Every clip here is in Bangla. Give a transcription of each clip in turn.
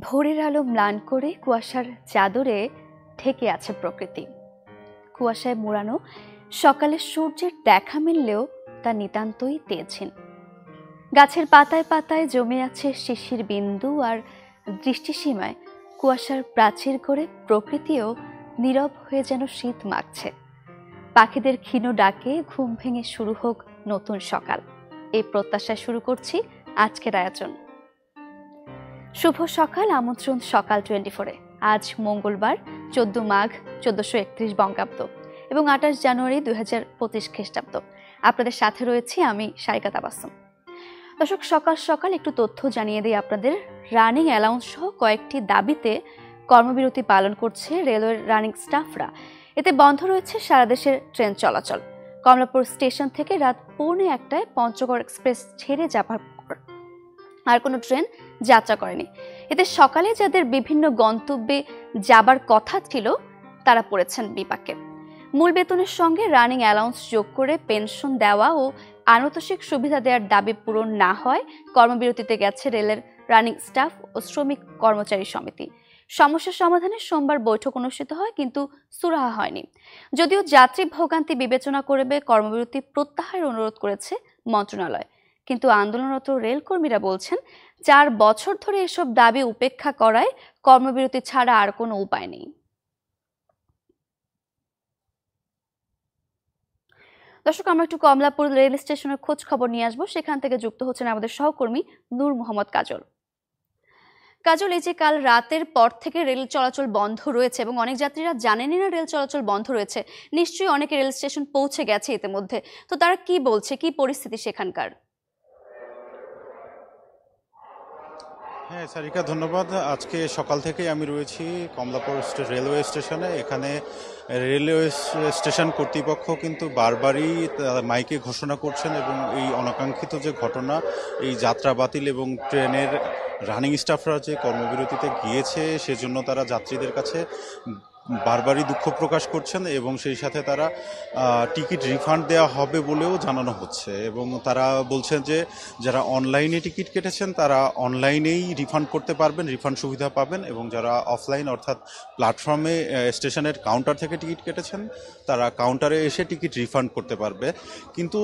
ভোরের আলো ম্লান করে কুয়াশার চাদরে ঢেকে আছে প্রকৃতি। কুয়াশায় মোড়ানো সকালে সূর্যের দেখা মিললেও তা নিতান্তই তেজহীন। গাছের পাতায় পাতায় জমে আছে শিশির বিন্দু, আর দৃষ্টিসীমায় কুয়াশার প্রাচীর করে প্রকৃতিও নীরব হয়ে যেন শীত মাখছে। পাখিদের ক্ষীণ ডাকে ঘুম ভেঙে শুরু হোক নতুন সকাল, এই প্রত্যাশায় শুরু করছি আজকের আয়োজন। শুভ সকাল, আমন্ত্রণ সকাল 24-এ। আজ মঙ্গলবার 14 মাঘ 1431 বঙ্গাব্দ এবং 28 জানুয়ারি 2025 খ্রিস্টাব্দ। আপনাদের সাথে রয়েছি আমি সারিকা তাবাসসুম। দর্শক, সকাল সকাল একটু তথ্য জানিয়ে দিই আপনাদের। রানিং অ্যালাউন্স সহ কয়েকটি দাবিতে কর্মবিরতি পালন করছে রেলওয়ের রানিং স্টাফরা। এতে বন্ধ রয়েছে সারা দেশের ট্রেন চলাচল। কমলাপুর স্টেশন থেকে রাত 1:45-টায় পঞ্চগড় এক্সপ্রেস ছেড়ে যাবার আর কোনো ট্রেন যাত্রা করেনি। এতে সকালে যাদের বিভিন্ন গন্তব্যে যাবার কথা ছিল তারা পড়েছেন বিপাকে। মূল বেতনের সঙ্গে রানিং অ্যালাউন্স যোগ করে পেনশন দেওয়া ও আনুতোষিক সুবিধা দেওয়ার দাবি পূরণ না হয় কর্মবিরতিতে গেছে রেলের রানিং স্টাফ ও শ্রমিক কর্মচারী সমিতি। সমস্যা সমাধানে সোমবার বৈঠক অনুষ্ঠিত হয়, কিন্তু সুরাহা হয়নি। যদিও যাত্রী ভোগান্তি বিবেচনা করবে কর্মবিরতি প্রত্যাহারের অনুরোধ করেছে মন্ত্রণালয়, কিন্তু আন্দোলনরত রেলকর্মীরা বলছেন 4 বছর ধরে এসব দাবি উপেক্ষা করায় কর্মবিরতি ছাড়া আর কোনো উপায় নেই। দর্শক, আমরা একটু কমলাপুর রেল স্টেশনের খোঁজ খবর নিয়ে আসবো। সেখান থেকে যুক্ত হচ্ছেন আমাদের সহকর্মী নূর মোহাম্মদ কাজল। কাজল, এই যে কাল রাতের পর থেকে রেল চলাচল বন্ধ রয়েছে এবং অনেক যাত্রীরা জানেনই না রেল চলাচল বন্ধ রয়েছে, নিশ্চয়ই অনেকে রেল স্টেশন পৌঁছে গেছে ইতিমধ্যে, তো তারা কি বলছে, কি পরিস্থিতি সেখানকার? হ্যাঁ সারিকা, ধন্যবাদ। আজকে সকাল থেকেই আমি রয়েছি কমলাপুর রেলওয়ে স্টেশনে। এখানে রেলওয়ে স্টেশন কর্তৃপক্ষ কিন্তু বারবারই মাইকে ঘোষণা করছেন এবং এই অনাকাঙ্ক্ষিত যে ঘটনা, এই যাত্রা বাতিল এবং ট্রেনের রানিং স্টাফরা যে কর্মবিরতিতে গিয়েছে সেজন্য তারা যাত্রীদের কাছে বারবারই দুঃখ প্রকাশ করছেন এবং সেই সাথে তারা টিকিট রিফান্ড দেওয়া হবে বলেও জানানো হচ্ছে। এবং তারা বলছেন যে যারা অনলাইনে টিকিট কেটেছেন তারা অনলাইনেই রিফান্ড করতে পারবেন, রিফান্ড সুবিধা পাবেন, এবং যারা অফলাইন অর্থাৎ প্ল্যাটফর্মে স্টেশনের কাউন্টার থেকে টিকিট কেটেছেন তারা কাউন্টারে এসে টিকিট রিফান্ড করতে পারবে। কিন্তু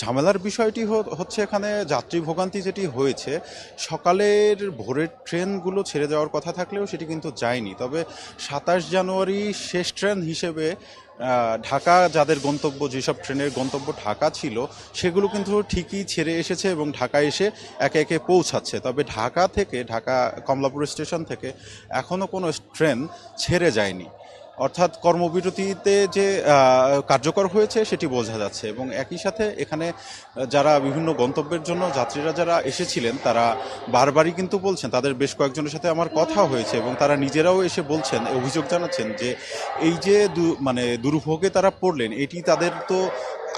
ঝামেলার বিষয়টি হচ্ছে এখানে যাত্রী ভোগান্তি যেটি হয়েছে, সকালের ভোরের ট্রেনগুলো ছেড়ে যাওয়ার কথা থাকলেও সেটি কিন্তু যায়নি। তবে 27 জানুয়ারি শেষ ট্রেন হিসেবে ঢাকা যাদের গন্তব্য, যেসব ট্রেনের গন্তব্য ঢাকা ছিল সেগুলো কিন্তু ঠিকই ছেড়ে এসেছে এবং ঢাকায় এসে একে একে পৌঁছাচ্ছে। তবে ঢাকা কমলাপুর স্টেশন থেকে এখনও কোনো ট্রেন ছেড়ে যায়নি, অর্থাৎ কর্মবিরতিতে যে কার্যকর হয়েছে সেটি বোঝা যাচ্ছে। এবং একই সাথে এখানে যারা বিভিন্ন গন্তব্যের জন্য যাত্রীরা যারা এসেছিলেন তারা বারবারই কিন্তু বলছেন, তাদের বেশ কয়েকজনের সাথে আমার কথা হয়েছে এবং তারা নিজেরাও এসে বলছেন, অভিযোগ জানাচ্ছেন যে এই যে দুর্ভোগে তারা পড়লেন এটি তাদের তো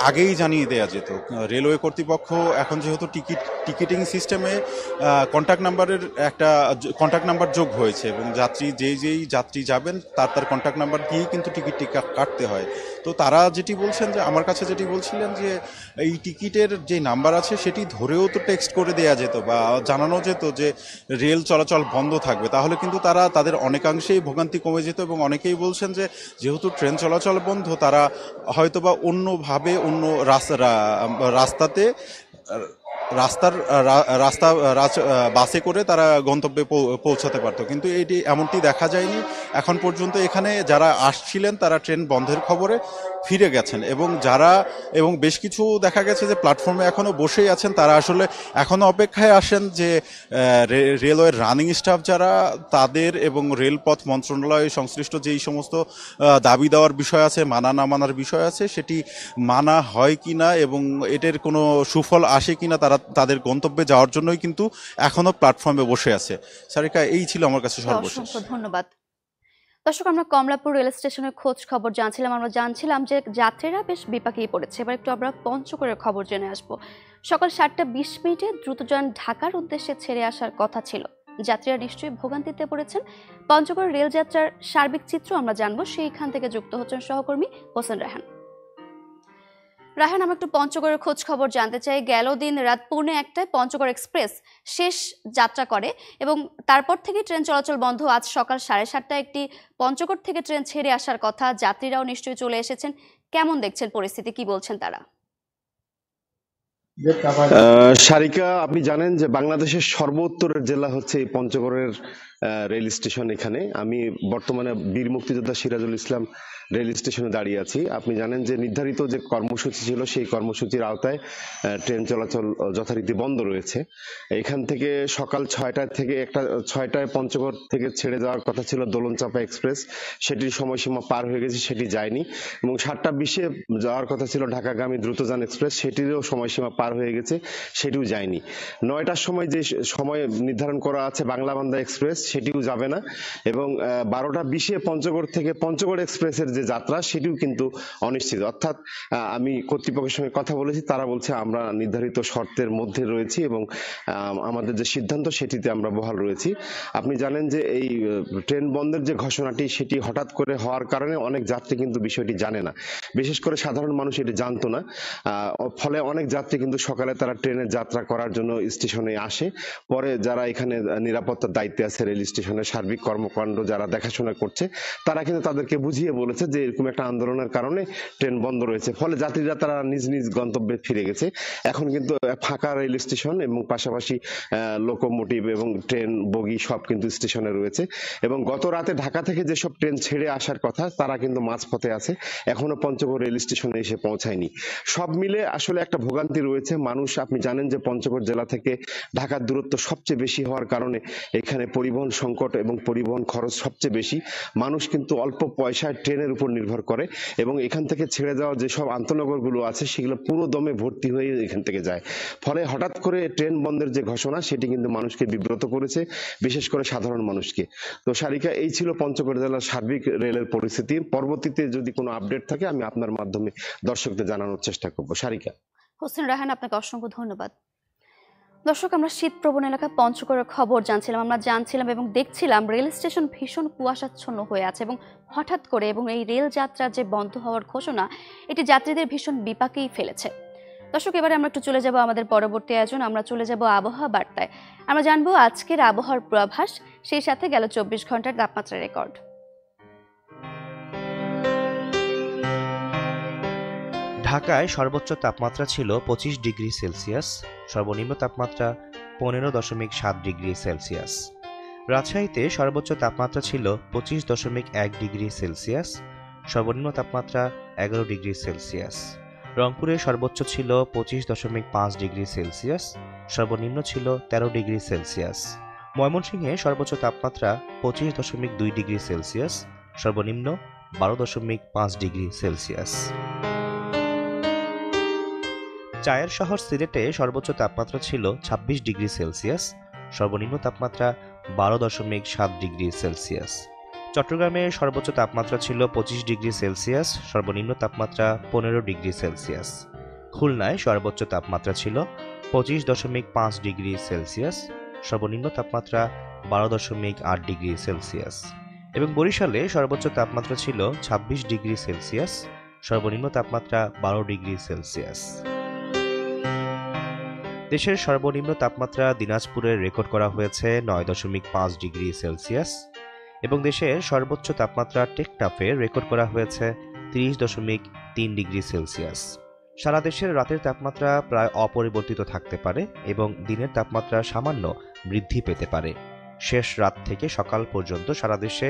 আগেই জানিয়ে দেওয়া যেত। রেলওয়ে কর্তৃপক্ষ এখন যেহেতু টিকিটিং সিস্টেমে কন্ট্যাক্ট নাম্বার যোগ হয়েছে এবং যেই যাত্রী যাবেন তার কন্ট্যাক্ট নাম্বার দিয়েই কিন্তু টিকিটটি কাটতে হয়। তো তারা যেটি বলছেন, যে আমার কাছে যেটি বলছিলেন, যে এই টিকিটের যে নাম্বার আছে সেটি ধরেও তো টেক্সট করে দেওয়া যেত বা জানানো যেত যে রেল চলাচল বন্ধ থাকবে, তাহলে কিন্তু তাদের অনেকাংশেই ভোগান্তি কমে যেত। এবং অনেকেই বলছেন যে যেহেতু ট্রেন চলাচল বন্ধ, তারা হয়তোবা অন্যভাবে অন্য বাসে করে তারা গন্তব্যে পৌঁছাতে পারতো, কিন্তু এমনটি দেখা যায়নি এখন পর্যন্ত। এখানে যারা আসছিলেন তারা ট্রেন বন্ধের খবরে ফিরে গেছেন এবং বেশ কিছু দেখা গেছে যে প্ল্যাটফর্মে এখনো বসেই আছেন। তারা আসলে এখনো অপেক্ষায় আসেন যে রেলওয়ের রানিং স্টাফ যারা তাদের এবং রেলপথ মন্ত্রণালয় সংশ্লিষ্ট যেই সমস্ত দাবি দেওয়ার বিষয় আছে, মানা না মানার বিষয় আছে, সেটি মানা হয় কিনা এবং এটার কোনো সুফল আসে কিনা তারা তাদের গন্তব্যে যাওয়ার জন্যই কিন্তু এখনো প্ল্যাটফর্মে বসে আছে। সারিকা, এই ছিল আমার কাছে সর্বশেষ। ধন্যবাদ। দর্শক, আমরা কমলাপুর রেল স্টেশনের খোঁজ খবর আমরা জানছিলাম যে যাত্রীরা বেশ বিপাকেই পড়েছে। এবার একটু আমরা পঞ্চগড়ের খবর জেনে আসবো। সকাল 7:20 দ্রুতযান ঢাকার উদ্দেশ্যে ছেড়ে আসার কথা ছিল। যাত্রীরা নিশ্চয়ই ভোগান্তিতে পড়েছেন। পঞ্চগড় রেলযাত্রার সার্বিক চিত্র আমরা জানবো, সেইখান থেকে যুক্ত হচ্ছেন সহকর্মী হোসেন রায়হান। রায়হান, আমরা একটু পঞ্চগড়ের খোঁজ খবর জানতে চাই। গেল দিন রাত 1:45 পঞ্চগড় এক্সপ্রেস শেষ যাত্রা করে এবং তারপর থেকে ট্রেন চলাচল বন্ধ। আজ সকাল 7:30টায় একটি পঞ্চগড় থেকে ট্রেন ছেড়ে আসার কথা, যাত্রীরাও নিশ্চয়ই চলে এসেছেন। কেমন দেখছেন পরিস্থিতি, কি বলছেন তারা? সারিকা, আপনি জানেন যে বাংলাদেশের সর্বোত্তরের জেলা হচ্ছে এই পঞ্চগড়ের রেল স্টেশন। এখানে আমি বর্তমানে বীর মুক্তিযোদ্ধা সিরাজুল ইসলাম রেল স্টেশনে দাঁড়িয়ে আছি। আপনি জানেন যে নির্ধারিত যে কর্মসূচি ছিল সেই কর্মসূচির আওতায় ট্রেন চলাচল যথারীতি বন্ধ রয়েছে। এখান থেকে সকাল 6টা থেকে 6টায় পঞ্চগড় থেকে ছেড়ে যাওয়ার কথা ছিল দোলনচাঁপা এক্সপ্রেস, সেটির সময়সীমা পার হয়ে গেছে, সেটি যায়নি। এবং 7টা 20-এ যাওয়ার কথা ছিল ঢাকাগামী দ্রুতযান এক্সপ্রেস, সেটিরও সময়সীমা পার হয়ে গেছে, সেটিও যায়নি। 9টার সময় যে সময় নির্ধারণ করা আছে বাংলাবান্ধা এক্সপ্রেস, সেটিও যাবে না। এবং 12টা 20-এ পঞ্চগড় থেকে পঞ্চগড় এক্সপ্রেসের যে যাত্রা, সেটিও কিন্তু অনিশ্চিত। অর্থাৎ আমি কর্তৃপক্ষের সঙ্গে কথা বলেছি, তারা বলছে আমরা নির্ধারিত শর্তের মধ্যে রয়েছি এবং আমাদের যে সিদ্ধান্ত সেটিতে আমরা বহাল রয়েছি। আপনি জানেন যে এই ট্রেন বন্ধের যে ঘোষণাটি, সেটি হঠাৎ করে হওয়ার কারণে অনেক যাত্রী কিন্তু বিষয়টি জানে না, বিশেষ করে সাধারণ মানুষ এটি জানতো না। ফলে অনেক যাত্রী কিন্তু সকালে তারা ট্রেনের যাত্রা করার জন্য স্টেশনে আসে। পরে যারা এখানে নিরাপত্তার দায়িত্বে আছে, রেল স্টেশনের সার্বিক কর্মকাণ্ড যারা দেখাশোনা করছে, তারা কিন্তু তাদেরকে বুঝিয়ে বলেছে যে এরকম একটা আন্দোলনের কারণে ট্রেন বন্ধ রয়েছে। ফলে যাত্রীরা তারা নিজ নিজ গন্তব্যে ফিরে গেছে। এখন কিন্তু ফাঁকা রেল স্টেশন এবং পাশাপাশি লোকোমোটিভ এবং ট্রেন বগি সব কিন্তু স্টেশনে রয়েছে। এবং গত রাতে ঢাকা থেকে যেসব ট্রেন ছেড়ে আসার কথা, তারা কিন্তু মাঝপথে আছে, এখনো পঞ্চগড় রেল স্টেশনে এসে পৌঁছায়নি। সব মিলে আসলে একটা ভোগান্তি রয়েছে। মানুষ, আপনি জানেন যে পঞ্চগড় জেলা থেকে ঢাকার দূরত্ব সবচেয়ে বেশি হওয়ার কারণে এখানে পরিবহন সংকট এবং পরিবহন খরচ সবচেয়ে বেশি। মানুষ কিন্তু অল্প পয়সায় ট্রেনের উপর নির্ভর করে এবং এখান থেকে ছেড়ে যাওয়া যেসব আন্তনগরগুলো আছে, সেগুলো পুরো দমে ভর্তি হয়ে এখান থেকে যায়। ফলে হঠাৎ করে ট্রেন বন্ধের যে ঘোষণা, সেটি কিন্তু মানুষকে বিব্রত করেছে, বিশেষ করে সাধারণ মানুষকে। তো সারিকা, এই ছিল পঞ্চগড় জেলার সার্বিক রেলের পরিস্থিতি। পরবর্তীতে যদি কোনো আপডেট থাকে আমি আপনার মাধ্যমে দর্শকদের জানানোর চেষ্টা করব। সারিকা। হোসেন রায়হান, আপনাকে অসংখ্য ধন্যবাদ। দর্শক, আমরা শীতপ্রবণ এলাকা পঞ্চগড়ের খবর জানছিলাম এবং দেখছিলাম রেল স্টেশন ভীষণ কুয়াশাচ্ছন্ন হয়ে আছে এবং হঠাৎ করে এই রেল যাত্রা যে বন্ধ হওয়ার ঘোষণা, এটি যাত্রীদের ভীষণ বিপাকেই ফেলেছে। দর্শক, এবারে আমরা একটু চলে যাব আমাদের পরবর্তী আয়োজন। আমরা চলে যাব আবহাওয়া বার্তায়। আমরা জানবো আজকের আবহাওয়ার পূর্বাভাস, সেই সাথে গেল 24 ঘন্টার তাপমাত্রা রেকর্ড। ঢাকায় সর্বোচ্চ তাপমাত্রা ছিল 25 ডিগ্রি সেলসিয়াস, সর্বনিম্ন তাপমাত্রা 15.7 ডিগ্রি সেলসিয়াস। রাজশাহীতে সর্বোচ্চ তাপমাত্রা ছিল 25.1 ডিগ্রি সেলসিয়াস, সর্বনিম্ন তাপমাত্রা 11 ডিগ্রি সেলসিয়াস। রংপুরে সর্বোচ্চ ছিল 25.5 ডিগ্রি সেলসিয়াস, সর্বনিম্ন ছিল 13 ডিগ্রি সেলসিয়াস। ময়মনসিংহে সর্বোচ্চ তাপমাত্রা 25.2 ডিগ্রি সেলসিয়াস, সর্বনিম্ন 12.5 ডিগ্রি সেলসিয়াস। চায়ের শহর সিলেটে সর্বোচ্চ তাপমাত্রা ছিল 26 ডিগ্রি সেলসিয়াস, সর্বনিম্ন তাপমাত্রা 12.7 ডিগ্রি সেলসিয়াস। চট্টগ্রামে সর্বোচ্চ তাপমাত্রা ছিল 25 ডিগ্রি সেলসিয়াস, সর্বনিম্ন তাপমাত্রা 15 ডিগ্রি সেলসিয়াস। খুলনায় সর্বোচ্চ তাপমাত্রা ছিল 25.5 ডিগ্রি সেলসিয়াস, সর্বনিম্ন তাপমাত্রা 12.8 ডিগ্রি সেলসিয়াস। এবং বরিশালে সর্বোচ্চ তাপমাত্রা ছিল 26 ডিগ্রি সেলসিয়াস, সর্বনিম্ন তাপমাত্রা 12 ডিগ্রি সেলসিয়াস। দেশের সর্বনিম্ন তাপমাত্রা দিনাজপুরে রেকর্ড করা হয়েছে 9.5 ডিগ্রি সেলসিয়াস এবং দেশের সর্বোচ্চ তাপমাত্রা টেকনাফে রেকর্ড করা হয়েছে 30.3 ডিগ্রি সেলসিয়াস। সারা দেশের রাতের তাপমাত্রা প্রায় অপরিবর্তিত থাকতে পারে এবং দিনের তাপমাত্রা সামান্য বৃদ্ধি পেতে পারে। শেষ রাত থেকে সকাল পর্যন্ত সারা দেশে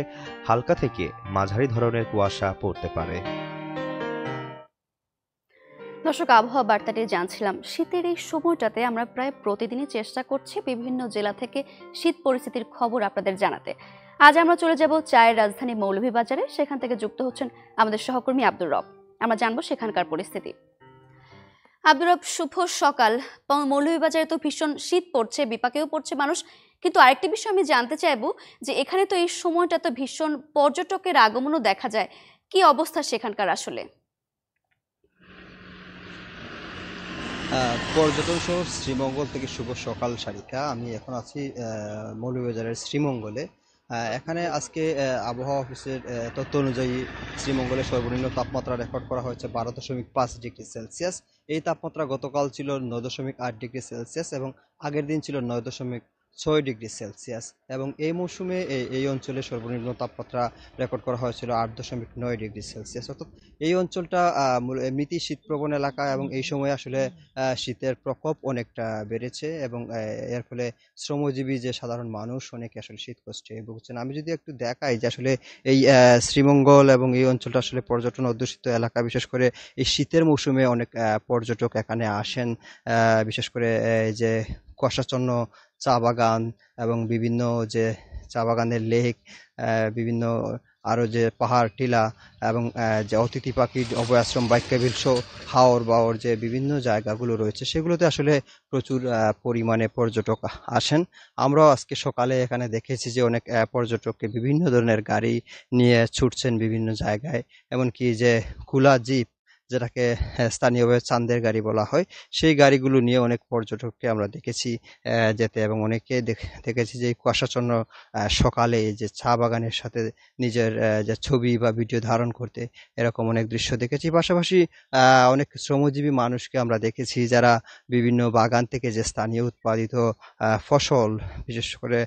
হালকা থেকে মাঝারি ধরনের কুয়াশা পড়তে পারে। দর্শক, আবহাওয়া বার্তাটি জানছিলাম। শীতের এই সময়টাতে আমরা প্রায় প্রতিদিনই চেষ্টা করছি বিভিন্ন জেলা থেকে শীত পরিস্থিতির খবর আপনাদের জানাতে। আজ আমরা চলে যাব চায়ের রাজধানী মৌলভীবাজারে। সেখান থেকে যুক্ত হচ্ছেন আমাদের সহকর্মী আব্দুর রব। আমরা জানবো সেখানকার পরিস্থিতি। আব্দুর রব, শুভ সকাল। মৌলভীবাজারে তো ভীষণ শীত পড়ছে, বিপাকেও পড়ছে মানুষ, কিন্তু আরেকটি বিষয় আমি জানতে চাইবো যে এখানে তো এই সময়টা তো ভীষণ পর্যটকের আগমনও দেখা যায়, কি অবস্থা সেখানকার আসলে? পর্যটন শহর শ্রীমঙ্গল থেকে শুভ সকাল সারিকা। আমি এখন আছি মৌলভীবাজারের শ্রীমঙ্গলে। এখানে আজকে আবহাওয়া অফিসের তথ্য অনুযায়ী শ্রীমঙ্গলের সর্বনিম্ন তাপমাত্রা রেকর্ড করা হয়েছে 12.5 ডিগ্রি সেলসিয়াস। এই তাপমাত্রা গতকাল ছিল 9.8 ডিগ্রি সেলসিয়াস এবং আগের দিন ছিল 9.6 ডিগ্রি সেলসিয়াস। এবং এই মৌসুমে এই অঞ্চলে সর্বনিম্ন তাপমাত্রা রেকর্ড করা হয়েছিল 8.9 ডিগ্রি সেলসিয়াস। অর্থাৎ এই অঞ্চলটা এমনিতেই শীতপ্রবণ এলাকা এবং এই সময় আসলে শীতের প্রকোপ অনেকটা বেড়েছে এবং এর ফলে শ্রমজীবী যে সাধারণ মানুষ অনেকে আসলে শীত কষ্টে ভুগছেন। আমি যদি একটু দেখাই যে আসলে এই শ্রীমঙ্গল এবং এই অঞ্চলটা আসলে পর্যটন অধ্যুষিত এলাকা, বিশেষ করে এই শীতের মৌসুমে অনেক পর্যটক এখানে আসেন। বিশেষ করে এই যে কুয়াশাচ্ছন্ন চা বাগান এবং বিভিন্ন যে চা বাগানের লেক, বিভিন্ন আরো যে পাহাড় টিলা এবং যে অতিথি পাখির অভয়াশ্রম বাইক্যাবিল শো হাওর বাওর যে বিভিন্ন জায়গাগুলো রয়েছে সেগুলোতে আসলে প্রচুর পরিমাণে পর্যটক আসেন। আমরাও আজকে সকালে এখানে দেখেছি যে অনেক পর্যটককে বিভিন্ন ধরনের গাড়ি নিয়ে ছুটছেন বিভিন্ন জায়গায়, এমনকি যে কুলা জিপ, যেটাকে স্থানীয়ভাবে চাঁদের গাড়ি বলা হয়, সেই গাড়িগুলো নিয়ে অনেক পর্যটককে আমরা দেখেছি যেতে। এবং অনেকে দেখেছি যে কুয়াশাচ্ছন্ন সকালে যে চা বাগানের সাথে নিজের যে ছবি বা ভিডিও ধারণ করতে, এরকম অনেক দৃশ্য দেখেছি। পাশাপাশি অনেক শ্রমজীবী মানুষকে আমরা দেখেছি যারা বিভিন্ন বাগান থেকে যে স্থানীয় উৎপাদিত ফসল, বিশেষ করে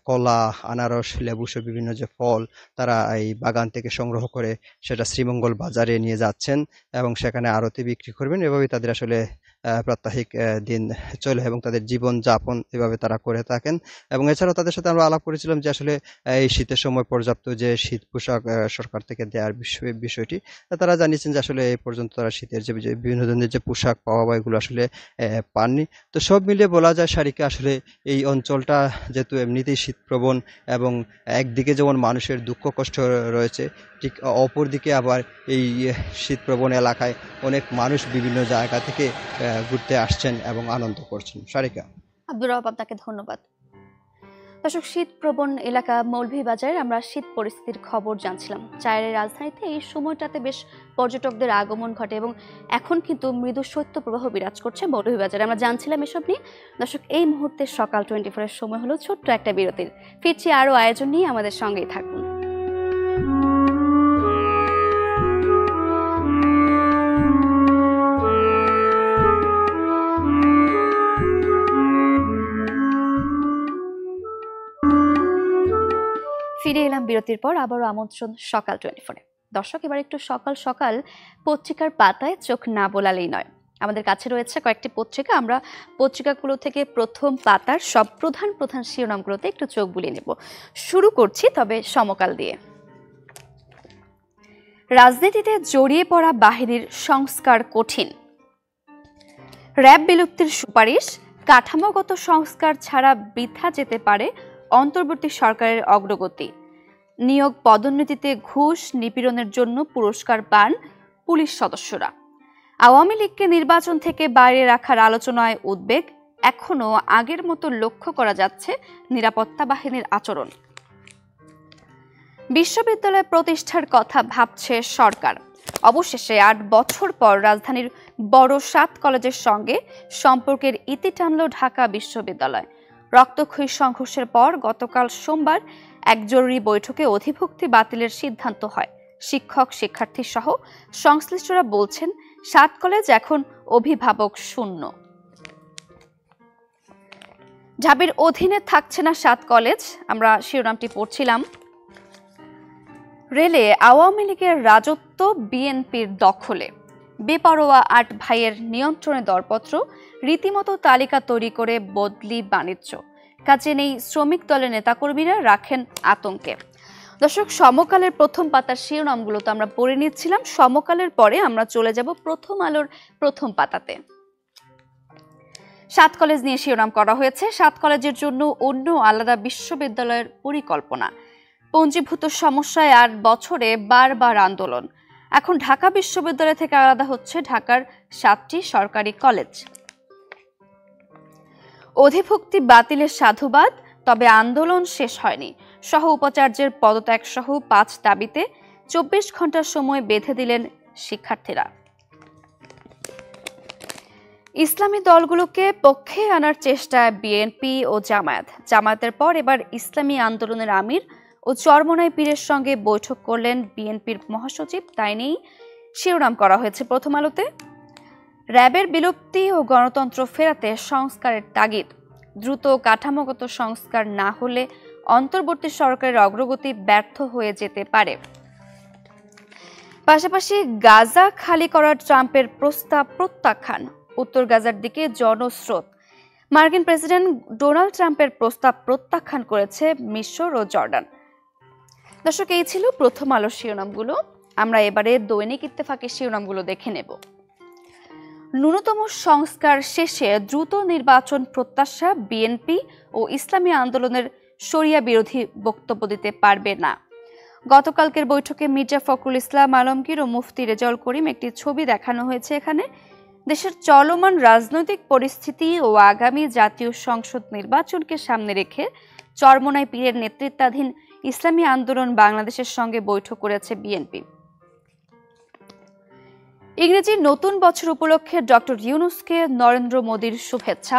কলা, আনারস, লেবু সহ বিভিন্ন যে ফল তারা এই বাগান থেকে সংগ্রহ করে সেটা শ্রীমঙ্গল বাজারে নিয়ে যাচ্ছেন এবং সেখানে আড়তে বিক্রি করবেন। এভাবেই তাদের আসলে প্রাত্যহিক দিন চলে এবং তাদের জীবন যাপন এভাবে তারা করে থাকেন। এবং এছাড়াও তাদের সাথে আমরা আলাপ করেছিলাম যে আসলে এই শীতের সময় পর্যাপ্ত যে শীত পোশাক সরকার থেকে দেওয়ার বিষয়টি তারা জানিয়েছেন যে আসলে এই পর্যন্ত তারা শীতের যে বিভিন্ন ধরনের যে পোশাক পাওয়া বা এগুলো আসলে পাননি। তো সব মিলিয়ে বলা যায় সারিকা আসলে এই অঞ্চলটা যেহেতু এমনিতেই শীতপ্রবণ এবং একদিকে যেমন মানুষের দুঃখ কষ্ট রয়েছে, ঠিক অপরদিকে আবার এই শীতপ্রবণ এলাকায় অনেক মানুষ বিভিন্ন জায়গা থেকে ঘুরতে আসছেন এবং আনন্দ করছেন। সারিকা। আব্দুর রব, আপনাকে ধন্যবাদ। দর্শক, শীত প্রবণ এলাকা মৌলভীবাজারে আমরা শীত পরিস্থিতির খবর জানছিলাম। চায়ের রাজধানীতে এই সময়টাতে বেশ পর্যটকদের আগমন ঘটে এবং এখন কিন্তু মৃদু শৈত্যপ্রবাহ বিরাজ করছে মৌলভীবাজারে। আমরা জানছিলাম এসব নিয়ে। দর্শক, এই মুহূর্তে সকাল 24-এর সময় হলো ছোট্ট একটা বিরতির। ফিরছি আরো আয়োজন নিয়ে, আমাদের সঙ্গেই থাকুন। ফিরে এলাম বিরতির পর। আবারও আমন্ত্রণ সকাল 24-এ। দর্শক, এবার একটু সকাল সকাল পত্রিকার পাতায় চোখ না বোলালেই নয়। আমাদের কাছে রয়েছে কয়েকটি পত্রিকা। আমরা পত্রিকাগুলো থেকে প্রথম পাতার সব প্রধান প্রধান শিরোনামগুলোতে একটু চোখ বুলিয়ে নেব। শুরু করছি তবে সমকাল দিয়ে। রাজনীতিতে জড়িয়ে পড়া বাহিনীর সংস্কার কঠিন। র্যাব বিলুপ্তির সুপারিশ, কাঠামোগত সংস্কার ছাড়া বৃথা যেতে পারে অন্তর্বর্তী সরকারের অগ্রগতি। নিয়োগ পদোন্নতিতে ঘুষ নিপীড়নের জন্য পুরস্কার পান পুলিশ সদস্যরা। আওয়ামী লীগকে নির্বাচন থেকে বাইরে রাখার আলোচনায় উদ্বেগ, এখনো আগের মতো লক্ষ্য করা যাচ্ছে নিরাপত্তা বাহিনীর আচরণ। বিশ্ববিদ্যালয় প্রতিষ্ঠার কথা ভাবছে সরকার। অবশেষে 8 বছর পর রাজধানীর বড় 7 কলেজের সঙ্গে সম্পর্কের ইতি টানল ঢাকা বিশ্ববিদ্যালয়। রক্তক্ষয়ী সংঘর্ষের পর গতকাল সোমবার এক জরুরি বৈঠকে অধিভুক্তি বাতিলের সিদ্ধান্ত হয়। শিক্ষক শিক্ষার্থী সহ সংশ্লিষ্টরা বলছেন 7 কলেজ এখন অভিভাবক শূন্য। ঢাবির অধীনে থাকছে না 7 কলেজ, আমরা শিরোনামটি পড়ছিলাম। রেলে আওয়ামী লীগের রাজত্ব বিএনপির দখলে। বেপরোয়া 8 ভাইয়ের নিয়ন্ত্রণে দরপত্র, রীতিমতো তালিকা তৈরি করে বদলি বাণিজ্য। কাজে নেই শ্রমিক দলের নেতাকর্মীরা রাখেন আতঙ্কে। দর্শক, সমকালের প্রথম পাতার শিরোনামগুলো তো আমরা পড়ে নিচ্ছিলাম। সমকালের পরে আমরা চলে যাব প্রথম আলোর প্রথম পাতাতে। 7 কলেজ নিয়ে শিরোনাম করা হয়েছে। 7 কলেজের জন্য অন্য আলাদা বিশ্ববিদ্যালয়ের পরিকল্পনা। পঞ্জীভূত সমস্যায় 8 বছরে বারবার আন্দোলন। এখন ঢাকা বিশ্ববিদ্যালয় থেকে আলাদা হচ্ছে ঢাকার 7টি সরকারি কলেজ। অধিভুক্তি বাতিলের সাধুবাদ, তবে আন্দোলন শেষ হয়নি। সহ উপাচার্যের পদত্যাগ সহ 5 দাবিতে 24 ঘন্টার সময় বেঁধে দিলেন শিক্ষার্থীরা। ইসলামী দলগুলোকে পক্ষে আনার চেষ্টায় বিএনপি ও জামায়াতের পর এবার ইসলামী আন্দোলনের আমির ও চরমোনাই পীরের সঙ্গে বৈঠক করলেন বিএনপির মহাসচিব, তাই নিয়েই শিরোনাম করা হয়েছে প্রথম আলোতে। র্যাবের বিলুপ্তি ও গণতন্ত্র ফেরাতে সংস্কারের তাগিদ, দ্রুত কাঠামোগত সংস্কার না হলে অন্তর্বর্তী সরকারের অগ্রগতি ব্যর্থ হয়ে যেতে পারে। পাশাপাশি গাজা খালি করার ট্রাম্পের প্রস্তাব প্রত্যাখ্যান, উত্তর গাজার দিকে জনস্রোত, মার্কিন প্রেসিডেন্ট ডোনাল্ড ট্রাম্পের প্রস্তাব প্রত্যাখ্যান করেছে মিশর ও জর্ডান। দর্শক, এই ছিল প্রথম আলোর শিরোনামগুলো। আমরা এবারে দৈনিক ইত্তেফাকের শিরোনামগুলো দেখে নেব। ন্যূনতম সংস্কার শেষে দ্রুত নির্বাচন প্রত্যাশা, বিএনপি ও ইসলামী আন্দোলনের শরিয়া বিরোধী বক্তব্য দিতে পারবে না। গতকালকের বৈঠকে মির্জা ফখরুল ইসলাম আলমগীর ও মুফতি রেজাউল করিম একটি ছবি দেখানো হয়েছে। এখানে দেশের চলমান রাজনৈতিক পরিস্থিতি ও আগামী জাতীয় সংসদ নির্বাচনকে সামনে রেখে চরমোনাই পীরের নেতৃত্বাধীন ইসলামী আন্দোলন বাংলাদেশের সঙ্গে বৈঠক করেছে বিএনপি। ইংরেজি নতুন বছর উপলক্ষে ডক্টর ইউনূসকে নরেন্দ্র মোদীর শুভেচ্ছা।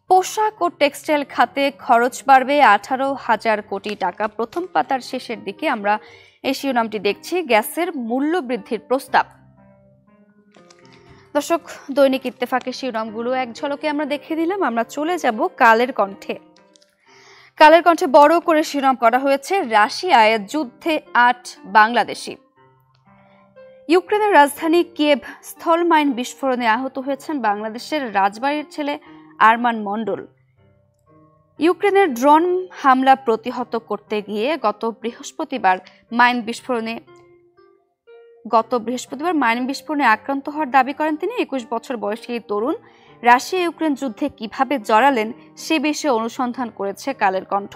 পোশাক ও টেক্সটাইল খাতে খরচ বাড়বে 18,000 কোটি টাকা। প্রথম পাতার শেষের দিকে আমরা এই শিরোনামটি দেখছি। গ্যাসের মূল্য বৃদ্ধির প্রস্তাব। দর্শক, দৈনিক ইত্তেফাকের শিরোনামগুলো এক ঝলকে আমরা দেখে দিলাম। আমরা চলে যাব কালের কণ্ঠে। কালের কণ্ঠে বড় করে শিরোনাম করা হয়েছে রাশিয়ায় যুদ্ধে 8 বাংলাদেশি। ইউক্রেনের রাজধানী কিয়েভ স্থল মাইন বিস্ফোরণে আহত হয়েছেন বাংলাদেশের রাজবাড়ির ছেলে আরমান মণ্ডল। ইউক্রেনের ড্রোন হামলা প্রতিহত করতে গিয়ে গত বৃহস্পতিবার মাইন বিস্ফোরণে আক্রান্ত হওয়ার দাবি করেন তিনি। 21 বছর বয়সী এই তরুণ রাশিয়া ইউক্রেন যুদ্ধে কিভাবে জড়ালেন সে বিষয়ে অনুসন্ধান করেছে কালের কণ্ঠ।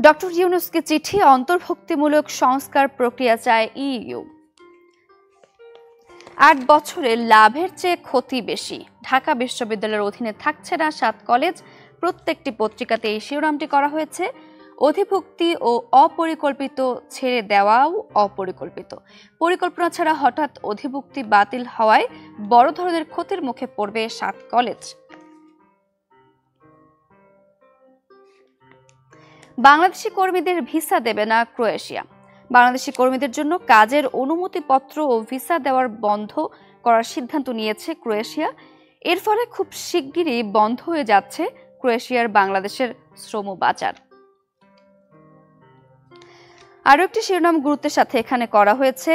ডক্টর ইউনূসকে চিঠি, অন্তর্ভুক্তিমূলক সংস্কার প্রক্রিয়া চায় ইইউ। 8 বছরে লাভের চেয়ে ক্ষতি বেশি। ঢাকা বিশ্ববিদ্যালয়ের অধীনে থাকছে না 7 কলেজ। প্রত্যেকটি পত্রিকাতে এই শিরোনামটি করা হয়েছে। অধিভুক্তি ও অপরিকল্পিত ছেড়ে দেওয়াও অপরিকল্পিত। পরিকল্পনা ছাড়া হঠাৎ অধিভুক্তি বাতিল হওয়ায় বড় ধরনের ক্ষতির মুখে পড়বে 7 কলেজ। বাংলাদেশি কর্মীদের ভিসা দেবে না ক্রোয়েশিয়া। বাংলাদেশি কর্মীদের জন্য কাজের অনুমতিপত্র ও ভিসা দেওয়ার বন্ধ করার সিদ্ধান্ত নিয়েছে ক্রোয়েশিয়া। এর ফলে খুব শিগগিরই বন্ধ হয়ে যাচ্ছে ক্রোয়েশিয়ার বাংলাদেশের শ্রম বাজার। আরও একটি শিরোনাম গুরুত্বের সাথে এখানে করা হয়েছে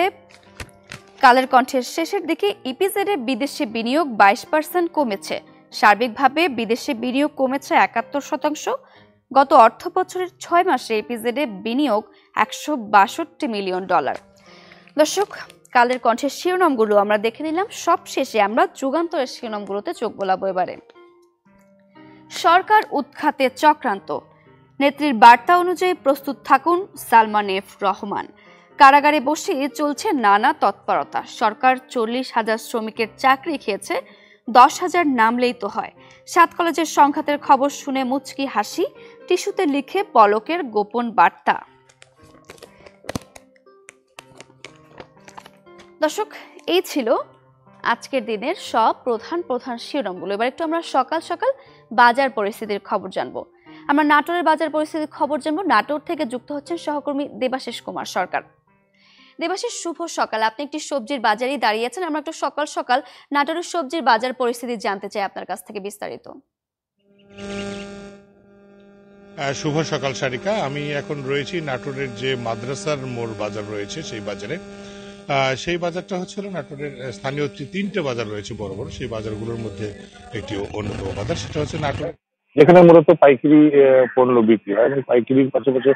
কালের কণ্ঠের শেষের দিকে। ইপিজেডে বিদেশি বিনিয়োগ 22% কমেছে। সার্বিকভাবে বিদেশি বিনিয়োগ কমেছে 71%। গত অর্থ বছরের 6 মাসে ইপিজেডে বিনিয়োগ $162 মিলিয়ন। দর্শক, কালের কণ্ঠের শিরোনামগুলো আমরা দেখে নিলাম। সবশেষে আমরা যুগান্তরের শিরোনামগুলোতে চোখ বোলাবো এবারে। সরকার উৎখাতে চক্রান্ত, নেত্রীর বার্তা অনুযায়ী প্রস্তুত থাকুন সালমান এফ রহমান। কারাগারে বসে চলছে নানা তৎপরতা। সরকার 40,000 শ্রমিকের চাকরি খেয়েছে, 10,000 নামলেই তো হয়। 7 কলেজের সংঘাতের খবর শুনে মুচকি হাসি, টিস্যুতে লিখে পলকের গোপন বার্তা। দর্শক, এই ছিল আজকের দিনের সব প্রধান শিরোনামগুলো। এবার একটু আমরা সকাল সকাল বাজার পরিস্থিতির খবর জানবো। আমরা নাটোরের বাজার পরিস্থিতির খবর জানবো। নাটোর থেকে যুক্ত হচ্ছেন সহকর্মী দেবাশিস কুমার সরকার। দেবাশিস, শুভ সকাল। আপনি একটি সবজির বাজারেই দাঁড়িয়েছেন। আমরা একটু সকাল সকাল নাটোরের সবজির বাজার পরিস্থিতি জানতে চাই আপনার কাছ থেকে বিস্তারিত। শুভ সকাল সারিকা। আমি এখন রয়েছি নাটোরের যে মাদ্রাসার মোড় বাজার রয়েছে সেই বাজারে। সেই বাজারটা হচ্ছিল নাটোরের স্থানীয় 3টে বাজার রয়েছে বড় বড়, সেই বাজারগুলোর মধ্যে একটি অন্যতম বাজার, সেটা হচ্ছে নাটোর, যেখানে মূলত পাইকারি পণ্য বিক্রি হয় এবং পাইকারির পাশাপাশি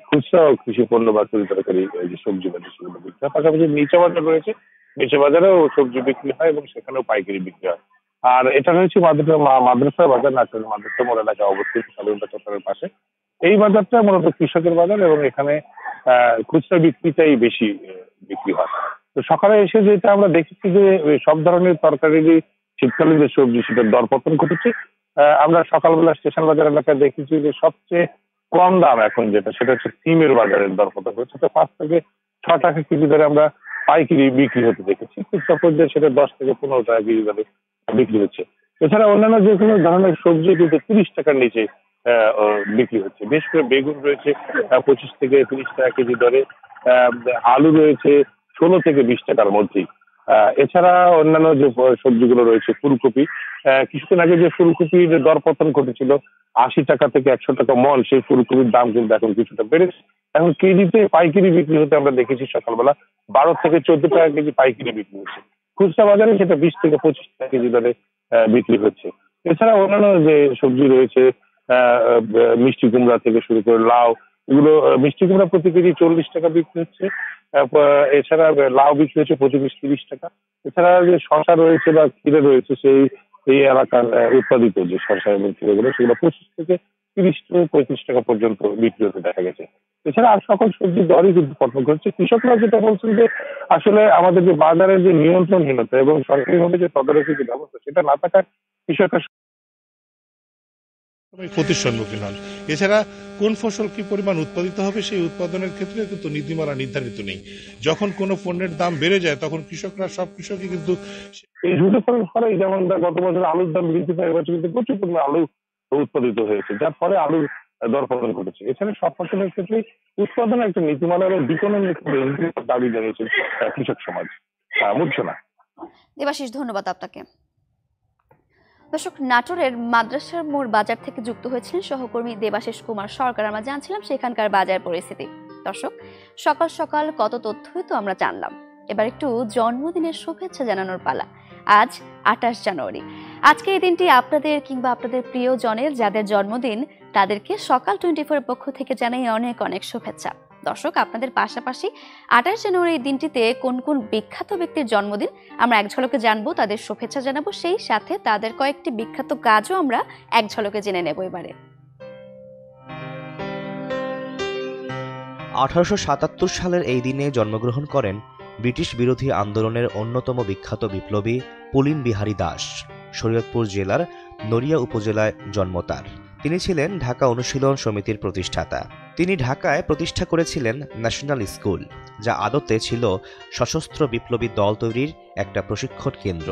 খুচরা ও কৃষি পণ্য বা তরি তরকারি যে সবজি বাজার সেগুলো বিক্রি হয়। পাশাপাশি নিচে বাজার রয়েছে, নিচে বাজারেও সবজি বিক্রি হয় এবং সেখানেও পাইকারি বিক্রি হয়। আর এটা রয়েছে মাদ্রাসা বাজার, নাটোরের মাদ্রাসা মোড় এলাকায় অবস্থিত, স্বাধীনতা চত্বরের পাশে। এই বাজারটা মূলত কৃষকের বাজার এবং এখানে খুচরা বিক্রিটাই বেশি বিক্রি হয়। তো সকালে এসে যেটা আমরা দেখেছি যে সব ধরনের তরকারিরই শীতকালীন যে সবজি সেটার দরপতন ঘটেছে। আমরা সকালবেলা স্টেশন বাজার এলাকায় দেখেছি যে সবচেয়ে কম দাম এখন যেটা, সেটা হচ্ছে সিমের বাজারের দরপতন হচ্ছে, সেটা 5 থেকে 6 টাকা কেজি দরে আমরা পাইকারি বিক্রি হতে দেখেছি। খুচরা পর্যায়ে সেটা 10 থেকে 15 টাকা কেজি দরে বিক্রি হচ্ছে। এছাড়া অন্যান্য যে কোনো ধরনের সবজি কিন্তু 30 টাকার নিচে বিক্রি হচ্ছে। বেশ করে বেগুন রয়েছে 25 থেকে 30 টাকা কেজি দরে, আলু রয়েছে 16 থেকে 20 টাকার মধ্যেই। এছাড়া অন্যান্য যে সবজিগুলো রয়েছে, ফুলকপি, কিছুদিন আগে যে ফুলকপির দরপতন ঘটেছিল 80 টাকা থেকে 100 টাকা মন, সেই ফুলকপির দাম কিন্তু এখন কিছুটা বেড়েছে। এখন কেজিতে পাইকারি বিক্রি হতে আমরা দেখেছি সকালবেলা 12 থেকে 14 টাকা কেজি পাইকারি বিক্রি হচ্ছে। খুচরা বাজারে সেটা 20 থেকে 25 টাকা কেজি দরে বিক্রি হচ্ছে। এছাড়া অন্যান্য যে সবজি রয়েছে, মিষ্টি কুমড়া থেকে শুরু করে লাউ, এগুলো মিষ্টি কুমড়া প্রতি কেজি 40 টাকা বিক্রি হচ্ছে। এছাড়া লাউ বিক্রি হচ্ছে 25-30 টাকা। এছাড়া যে শশা রয়েছে বা ক্ষীরে রয়েছে, এই এলাকার উৎপাদিত যে শশা এবং ক্ষীরেগুলো, সেগুলো 25 থেকে 30-35 টাকা পর্যন্ত বিক্রি হতে দেখা গেছে। এছাড়া আর সকল সবজির দরই কিন্তু পতন ঘটছে। কৃষকরা যেটা বলছেন যে আসলে আমাদের যে বাজারের যে নিয়ন্ত্রণহীনতা এবং সরকারিভাবে যে তদারকি যে ব্যবস্থা, সেটা না থাকায় কৃষকরা ক্ষতির সম্মুখীন হন। এছাড়া কোন ফসল কি পরিমাণ উৎপাদিত হবে সেই উৎপাদনের ক্ষেত্রে কিন্তু নীতিমালা নির্ধারিত নেই। যখন কোনো পণ্যের দাম বেড়ে যায় তখন সব কৃষকই কিন্তু এই ঝুঁকি করার ফলে, যেমন গত বছর আলুর দাম বৃদ্ধি পায়, এবছর কিন্তু প্রচুর পরিমাণে আলু উৎপাদিত হয়েছে, যার ফলে আলুর দরপতন ঘটেছে। এছাড়া সব ফসলের ক্ষেত্রে উৎপাদনের একটা নীতিমালা এবং বিপণনের দাবি জানিয়েছে কৃষক সমাজ। বুঝছো না দেবাশিস, ধন্যবাদ আপনাকে। দর্শক, নাটোরের মাদ্রাসার মোড় বাজার থেকে যুক্ত হয়েছিলেন সহকর্মী দেবাশিস কুমার সরকার। আমরা জানছিলাম সেখানকার বাজার পরিস্থিতি। দর্শক, সকাল সকাল কত তথ্যই তো আমরা জানলাম। এবার একটু জন্মদিনের শুভেচ্ছা জানানোর পালা। আজ 28 জানুয়ারি। আজকে এই দিনটি আপনাদের কিংবা আপনাদের প্রিয়জনের যাদের জন্মদিন, তাদেরকে সকাল 24 পক্ষ থেকে জানাই অনেক অনেক শুভেচ্ছা। দর্শক, আপনাদের পাশাপাশি 28 জানুয়ারি এই দিনটিতে কোন কোন বিখ্যাত ব্যক্তির জন্মদিন আমরা এক ঝলকে জানবো, তাদের শুভেচ্ছা জানাবো, সেই সাথে তাদের কয়েকটি বিখ্যাত কাজও আমরা এক ঝলকে জেনে নেব। এবারে 1877 সালের এই দিনে জন্মগ্রহণ করেন ব্রিটিশ বিরোধী আন্দোলনের অন্যতম বিখ্যাত বিপ্লবী পুলিন বিহারী দাস। শরীয়তপুর জেলার নড়িয়া উপজেলায় জন্ম তার। তিনি ছিলেন ঢাকা অনুশীলন সমিতির প্রতিষ্ঠাতা। তিনি ঢাকায় প্রতিষ্ঠা করেছিলেন ন্যাশনাল স্কুল, যা আদতে ছিল সশস্ত্র বিপ্লবী দল তৈরির একটা প্রশিক্ষণ কেন্দ্র।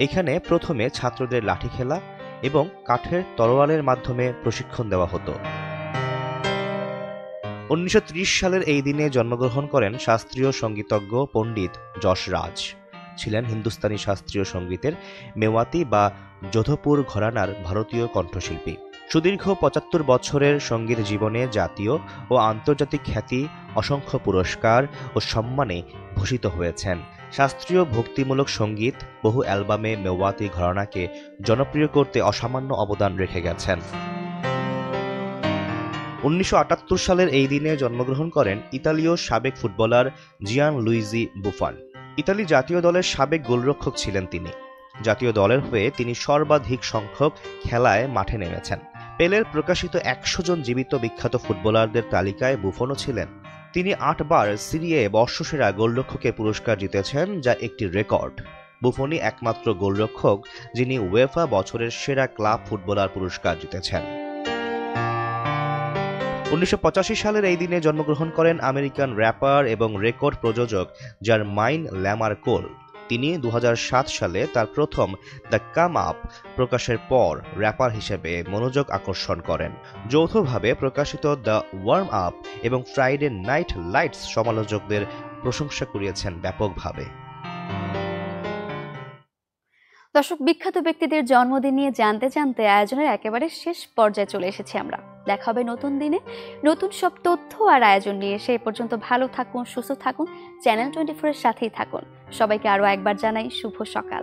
এখানে প্রথমে ছাত্রদের লাঠি খেলা এবং কাঠের তলোয়ারের মাধ্যমে প্রশিক্ষণ দেওয়া হতো। 1930 সালের এই দিনে জন্মগ্রহণ করেন শাস্ত্রীয় সঙ্গীতজ্ঞ পণ্ডিত যশরাজ। ছিলেন হিন্দুস্তানি শাস্ত্রীয় সঙ্গীতের মেওয়াতি বা যোধপুর ঘরানার ভারতীয় কণ্ঠশিল্পী। সুদীর্ঘ 75 বছরের সঙ্গীত জীবনে জাতীয় ও আন্তর্জাতিক খ্যাতি, অসংখ্য পুরস্কার ও সম্মানে ভূষিত হয়েছেন। শাস্ত্রীয় ভক্তিমূলক সঙ্গীত বহু অ্যালবামে মেওয়াতি ঘরানাকে জনপ্রিয় করতে অসামান্য অবদান রেখে গেছেন। 1978 সালের এই দিনে জন্মগ্রহণ করেন ইতালীয় সাবেক ফুটবলার জিয়ান লুইজি বুফন। ইতালি জাতীয় দলের সাবেক গোলরক্ষক ছিলেন তিনি। জাতীয় দলের হয়ে তিনি সর্বাধিক সংখ্যক খেলায় মাঠে নেমেছেন। পেলের প্রকাশিত 100 জন জীবিত বিখ্যাত ফুটবলারদের তালিকায় বুফনও ছিলেন। তিনি 8 বার সিরিয়ে বর্ষসেরা গোলরক্ষকের পুরস্কার জিতেছেন, যা একটি রেকর্ড। বুফনই একমাত্র গোলরক্ষক যিনি উয়েফা বছরের সেরা ক্লাব ফুটবলার পুরস্কার জিতেছেন। 1985 সালের এই দিনে জন্মগ্রহণ করেন আমেরিকান র্যাপার এবং রেকর্ড প্রযোজক জারমাইন ল্যামার কোল। তিনি 2007 সালে তার প্রথম দ্য কাম আপ প্রকাশের পর র্যাপার হিসেবে মনোযোগ আকর্ষণ করেন। যৌথভাবে প্রকাশিত দ্য ওয়ার্ম আপ এবং ফ্রাইডে নাইট লাইটস সমালোচকদের প্রশংসা কুড়িয়েছেন ব্যাপকভাবে। দর্শক, বিখ্যাত ব্যক্তিদের জন্মদিন নিয়ে জানতে জানতে আয়োজনের একেবারে শেষ পর্যায়ে চলে এসেছি আমরা। দেখা হবে নতুন দিনে নতুন সব তথ্য আর আয়োজন নিয়ে। সেই পর্যন্ত ভালো থাকুন, সুস্থ থাকুন, চ্যানেল 24 এর সাথেই থাকুন। সবাইকে আরো একবার জানাই শুভ সকাল।